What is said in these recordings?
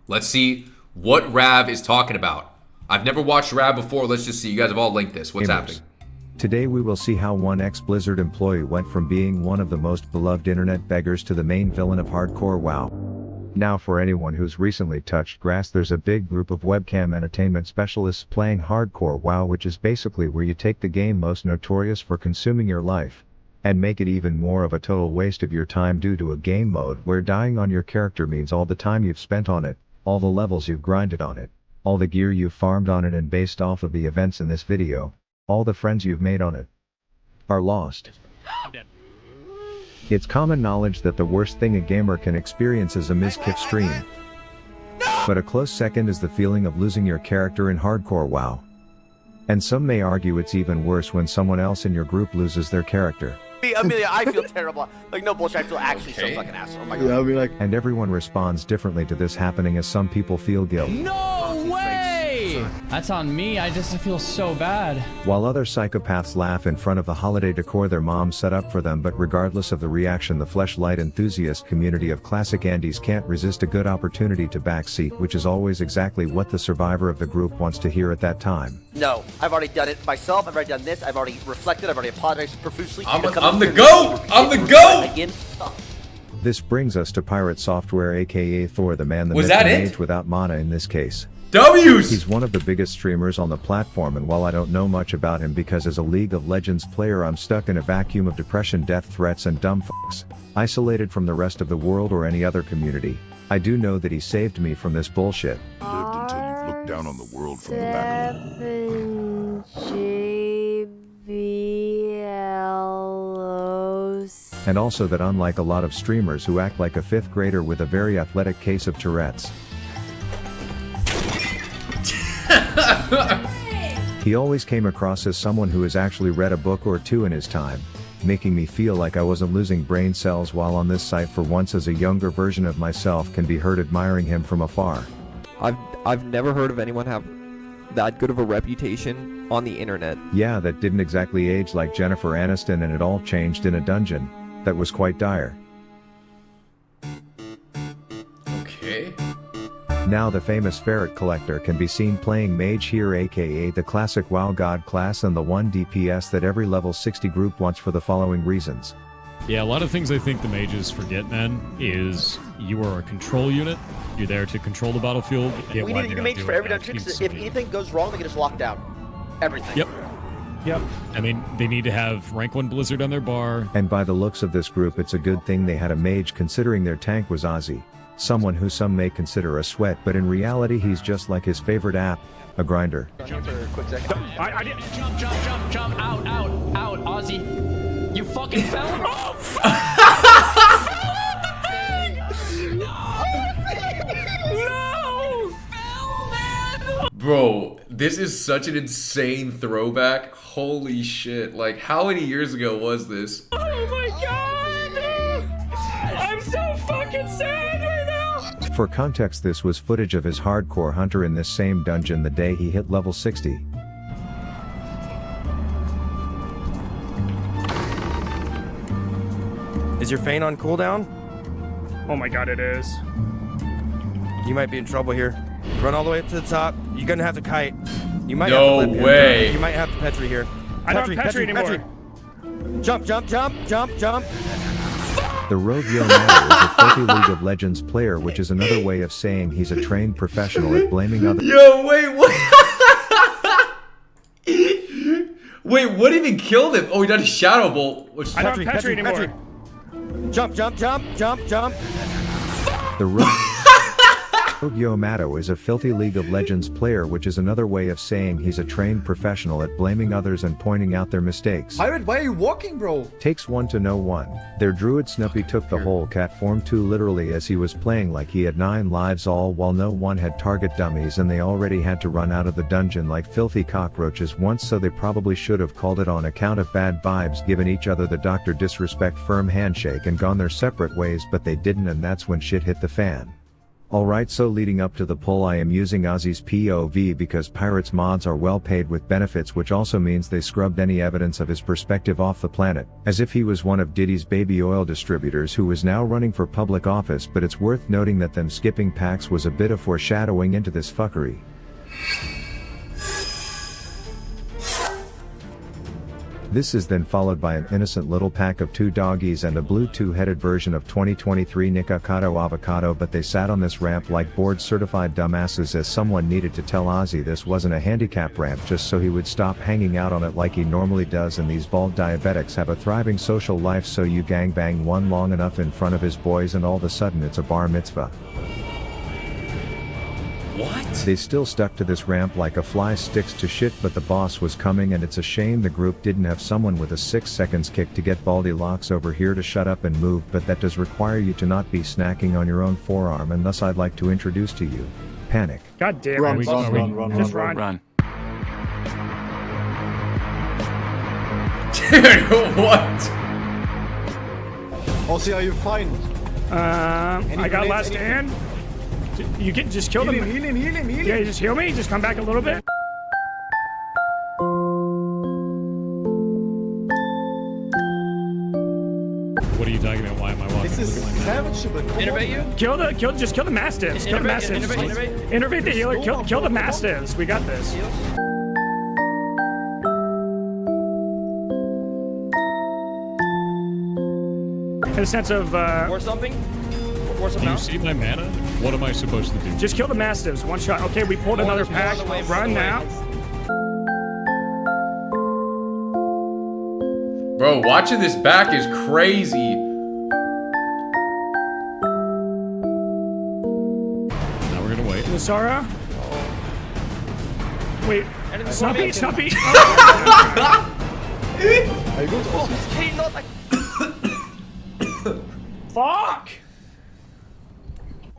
Let's see what Rav is talking about. I've never watched Rav before. Let's just see. You guys have all linked this. What's happening? Today we will see how one ex-Blizzard employee went from being one of the most beloved internet beggars to the main villain of hardcore WoW. Now for anyone who's recently touched grass, there's a big group of webcam entertainment specialists playing hardcore WoW, which is basically where you take the game most notorious for consuming your life and make it even more of a total waste of your time due to a game mode where dying on your character means all the time you've spent on it, all the levels you've grinded on it, all the gear you've farmed on it, and based off of the events in this video, all the friends you've made on it are lost. I'm dead. It's common knowledge that the worst thing a gamer can experience is a miskiff stream. But a close second is the feeling of losing your character in hardcore WoW. And some may argue it's even worse when someone else in your group loses their character. Amelia, I feel terrible. Like, no bullshit, I feel actually so fucking asshole. Oh my God. Yeah, I'll be like, And everyone responds differently to this happening, as some people feel guilt, No way! That's on me. I just feel so bad. while other psychopaths laugh in front of the holiday decor their mom set up for them. But regardless of the reaction, the fleshlight enthusiast community of classic Andes can't resist a good opportunity to backseat, which is always exactly what the survivor of the group wants to hear at that time. No, I've already done it myself. I've already done this. I've already reflected. I've already apologized profusely. I'm the GOAT! I'm the GOAT! Again. This brings us to Pirate Software, aka Thor the Man, the Was myth, that the it? mage without mana in this case. W's! He's one of the biggest streamers on the platform, and while I don't know much about him because as a League of Legends player I'm stuck in a vacuum of depression, death threats, and dumb fucks, isolated from the rest of the world or any other community, I do know that he saved me from this bullshit. Lived until you looked down on the world from the back of the 7GBLOs. And also that unlike a lot of streamers who act like a 5th grader with a very athletic case of Tourette's, he always came across as someone who has actually read a book or two in his time, making me feel like I wasn't losing brain cells while on this site for once, as a younger version of myself can be heard admiring him from afar. I've never heard of anyone have that good of a reputation on the internet. Yeah, that didn't exactly age like Jennifer Aniston, and it all changed in a dungeon that was quite dire. Okay. Now the famous Ferret Collector can be seen playing Mage here, aka the classic WoW God class and the 1 DPS that every level 60 group wants for the following reasons. Yeah, a lot of things I think the mages forget, man, is you are a control unit. You're there to control the battlefield. Get We why need you're a not mage doing for every that. dungeon, Team because if civilian. anything goes wrong, they can just lock down everything. Yep. I mean, they need to have rank 1 Blizzard on their bar. And by the looks of this group, it's a good thing they had a mage, considering their tank was Ozzy, someone who some may consider a sweat, but in reality he's just like his favorite app, a grinder. I did. Jump, out, Ozzy. You fucking fell. Bro, this is such an insane throwback. Holy shit. Like, how many years ago was this? Oh my god! I'm so fucking sad right now! For context, this was footage of his hardcore hunter in this same dungeon the day he hit level 60. Is your feint on cooldown? Oh my god, it is. You might be in trouble here. Run all the way up to the top. You're gonna have to kite. You might No have to lip way. him. You might have to Petri here. I don't have Petri anymore. Jump. The rogue Yo Matter is a filthy League of Legends player, which is another way of saying he's a trained professional at blaming others. Yo, wait, what? Wait, what even killed him? Oh, he done a Shadow Bolt. Which I don't have Petri anymore. Jump. The rogue Yo Matter is a filthy League of Legends player, which is another way of saying he's a trained professional at blaming others and pointing out their mistakes. Pirate, why are you walking, bro? Takes one to know one. Their druid Snuppy took the whole cat form too literally, as he was playing like he had 9 lives, all while no one had target dummies and they already had to run out of the dungeon like filthy cockroaches once, so they probably should have called it on account of bad vibes, given each other the Dr. Disrespect firm handshake and gone their separate ways, but they didn't, and that's when shit hit the fan. Alright, so leading up to the poll I am using Ozzy's POV because Pirates mods are well paid with benefits, which also means they scrubbed any evidence of his perspective off the planet, as if he was one of Diddy's baby oil distributors who was now running for public office. But it's worth noting that them skipping packs was a bit of foreshadowing into this fuckery. This is then followed by an innocent little pack of 2 doggies and a blue 2-headed version of 2023 Nikocado Avocado, but they sat on this ramp like board certified dumbasses, as someone needed to tell Ozzy this wasn't a handicap ramp just so he would stop hanging out on it like he normally does. And these bald diabetics have a thriving social life, so you gangbang one long enough in front of his boys and all of a sudden it's a bar mitzvah. What? They still stuck to this ramp like a fly sticks to shit, but the boss was coming, and it's a shame the group didn't have someone with a 6 seconds kick to get Baldy Locks over here to shut up and move, but that does require you to not be snacking on your own forearm, and thus I'd like to introduce to you Panic. God damn it. Run, Just run. Dude, what? Ozzy, are you fine? I got last stand. You can just kill them. Heal him. Yeah, just heal me. Just come back a little bit. What are you talking about? Why am I walking? This is savageable. Innervate you? Just kill the mastiffs. Kill the mastiffs. Innervate the healer. Kill the mastiffs. We got this. In a sense of Or something? Or Do something you else? see my mana? What am I supposed to do? just kill the mastiffs. One shot. Okay, we pulled another pack. Run now. Bro, watching this back is crazy. Now we're gonna wait. Nasara. Wait. Snuppy. Are you good, Ozzy? Fuck.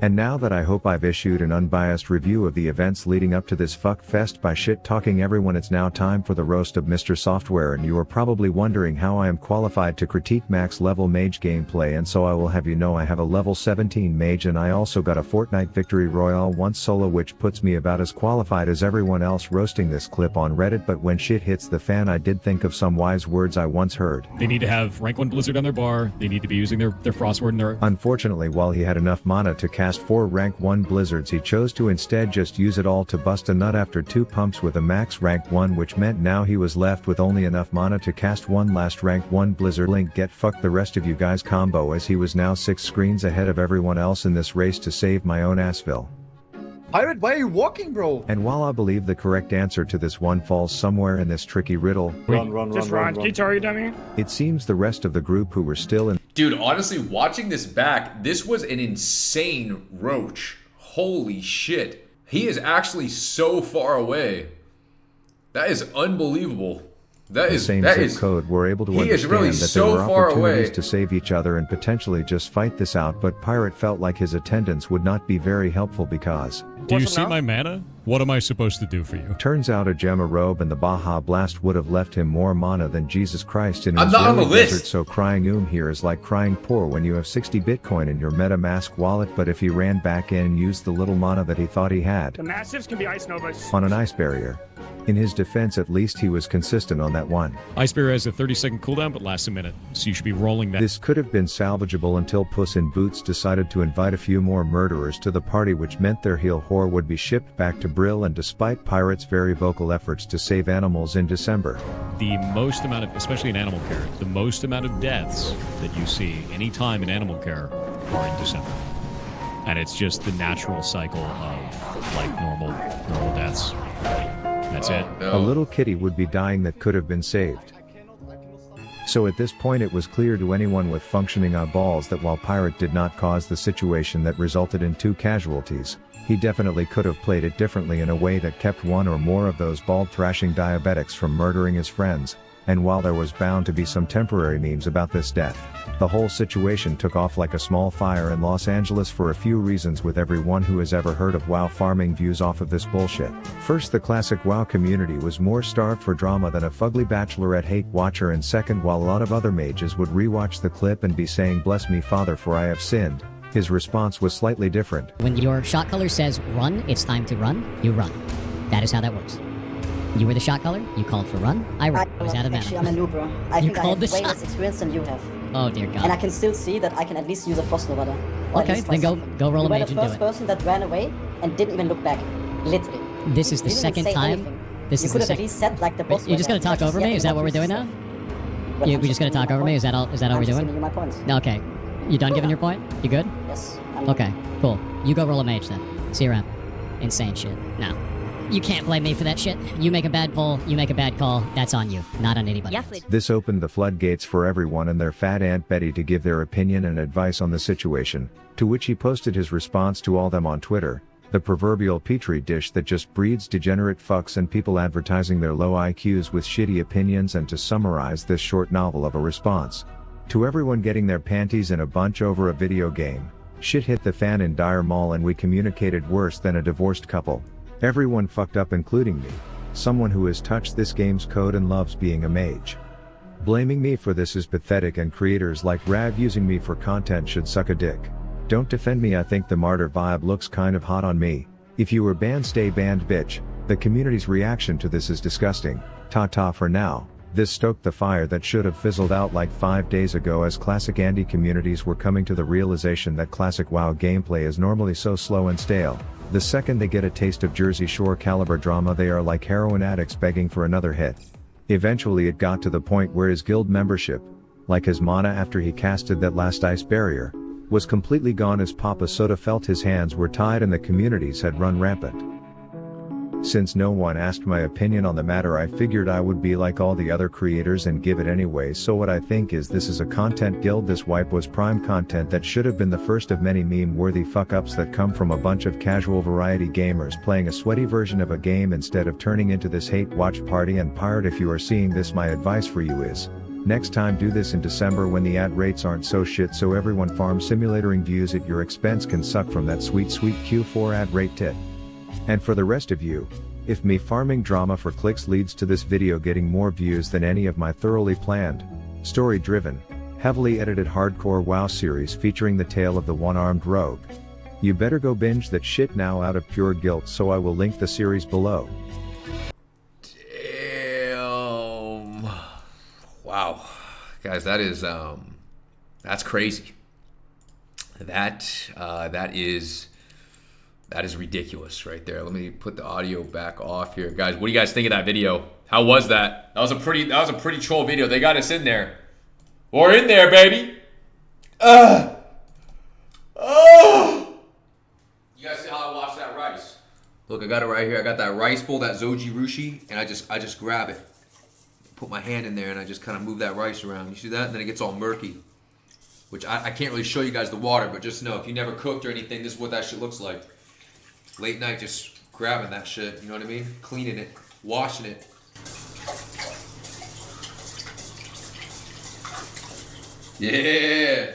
And now that I hope I've issued an unbiased review of the events leading up to this fuck fest by shit-talking everyone, it's now time for the roast of Mr. Software, and you are probably wondering how I am qualified to critique max level mage gameplay, and so I will have you know I have a level 17 mage, and I also got a Fortnite Victory Royale once solo, which puts me about as qualified as everyone else roasting this clip on Reddit. But when shit hits the fan, I did think of some wise words I once heard. They need to have rank 1 Blizzard on their bar. They need to be using their Frostward and their... Unfortunately, while he had enough mana to cast 4 rank 1 blizzards, he chose to instead just use it all to bust a nut after 2 pumps with a max rank 1, which meant now he was left with only enough mana to cast 1 last rank 1 blizzard. Link get fucked the rest of you guys combo, as he was now 6 screens ahead of everyone else in this race to save my own assville. Pirate, why are you walking, bro? And while I believe the correct answer to this one falls somewhere in this tricky riddle, Just run. Guitar, you dummy. it seems the rest of the group who were still in Dude, honestly, watching this back, this was an insane roach. Holy shit. He is actually so far away. That is unbelievable. the same zip code were able to he is understand really that so there were far opportunities away. to save each other and potentially just fight this out, but Pirate felt like his attendance would not be very helpful because Do you see my mana? What am I supposed to do for you? turns out a Gemma robe and the Baja Blast would have left him more mana than Jesus Christ in I'm an not on the Israeli desert, list. so crying here is like crying poor when you have 60 Bitcoin in your MetaMask wallet. But if he ran back in and used the little mana that he thought he had The mastiffs can be ice novas. on an ice barrier, in his defense at least he was consistent on that one. Ice Barrier has a 30-second cooldown, but lasts a minute, so you should be rolling that. This could have been salvageable until Puss in Boots decided to invite a few more murderers to the party, which meant their heel whore would be shipped back to Brill, and despite Pirate's very vocal efforts to save animals in December, The most amount of, especially in animal care, the most amount of deaths that you see anytime in animal care are in December. And it's just the natural cycle of like normal deaths. That's it. a little kitty would be dying that could have been saved. So at this point it was clear to anyone with functioning eyeballs that while Pirate did not cause the situation that resulted in 2 casualties, he definitely could have played it differently in a way that kept one or more of those bald thrashing diabetics from murdering his friends. And while there was bound to be some temporary memes about this death, the whole situation took off like a small fire in Los Angeles for a few reasons, with everyone who has ever heard of WoW farming views off of this bullshit. First, the classic WoW community was more starved for drama than a fugly bachelorette hate watcher, and second, while a lot of other mages would rewatch the clip and be saying "bless me father for I have sinned," His response was slightly different. When your shot color says run, it's time to run, you run. That is how that works. You were the shot color, you called for run, I ran. I was out of mana. Actually, I'm a noob, bro. I You think I called have the way shot. less experience than you have. Oh dear God. And I can still see that I can at least use a frost nova there. Or at Okay, least try then go something. go roll You a were mage the and do first it. person that ran away and didn't even look back. Literally. This is the You didn't second say time. anything. This You is could the have at least said like the boss. You're just gonna talk over me? Is that what we're doing now? We're just gonna talk over me? Is that all? Is that all we're doing? You my points. Okay. You done giving your point? You good? Yes. Okay. Cool. You go roll a mage then. See you around. Insane shit. No. You can't blame me for that shit. You make a bad poll, you make a bad call. That's on you, not on anybody else. This opened the floodgates for everyone and their fat Aunt Betty to give their opinion and advice on the situation, to which he posted his response to all them on Twitter, the proverbial petri dish that just breeds degenerate fucks and people advertising their low IQs with shitty opinions. And to summarize this short novel of a response, to everyone getting their panties in a bunch over a video game, shit hit the fan in Dire Mall and we communicated worse than a divorced couple. Everyone fucked up including me, someone who has touched this game's code and loves being a mage. Blaming me for this is pathetic and creators like Rav using me for content should suck a dick. Don't defend me, I think the martyr vibe looks kind of hot on me. If you were banned, stay banned, bitch. The community's reaction to this is disgusting. Ta-ta for now. This stoked the fire that should have fizzled out like 5 days ago as classic Andy communities were coming to the realization that classic WoW gameplay is normally so slow and stale. The second they get a taste of Jersey Shore caliber drama, they are like heroin addicts begging for another hit. Eventually it got to the point where his guild membership, like his mana after he casted that last ice barrier, was completely gone as Papa Soda felt his hands were tied and the communities had run rampant. Since no one asked my opinion on the matter, I figured I would be like all the other creators and give it anyway. So what I think is this is a content guild. This wipe was prime content that should have been the first of many meme-worthy fuck-ups that come from a bunch of casual variety gamers playing a sweaty version of a game instead of turning into this hate watch party and pirate. If you are seeing this, my advice for you is, next time do this in December when the ad rates aren't so shit so everyone farm simulatoring views at your expense can suck from that sweet Q4 ad rate tit. And for the rest of you, if me farming drama for clicks leads to this video getting more views than any of my thoroughly planned, story-driven, heavily edited hardcore WoW series featuring the tale of the one-armed rogue, you better go binge that shit now out of pure guilt, so I will link the series below. Damn. Wow. Guys, that is that's crazy. That is ridiculous right there. Let me put the audio back off here. Guys, what do you guys think of that video? How was that? That was a pretty troll video. They got us in there. We're in there, baby. You guys see how I wash that rice? Look, I got it right here. I got that rice bowl, that Zoji Rushi, and I just grab it. Put my hand in there and I just kind of move that rice around. You see that? And then it gets all murky. Which I can't really show you guys the water, but just know if you never cooked or anything, this is what that shit looks like. Late night, just grabbing that shit, you know what I mean? Cleaning it, washing it. Yeah.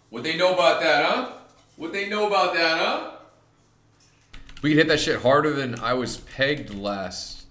What they know about that, huh? What they know about that, huh? We can hit that shit harder than I was pegged last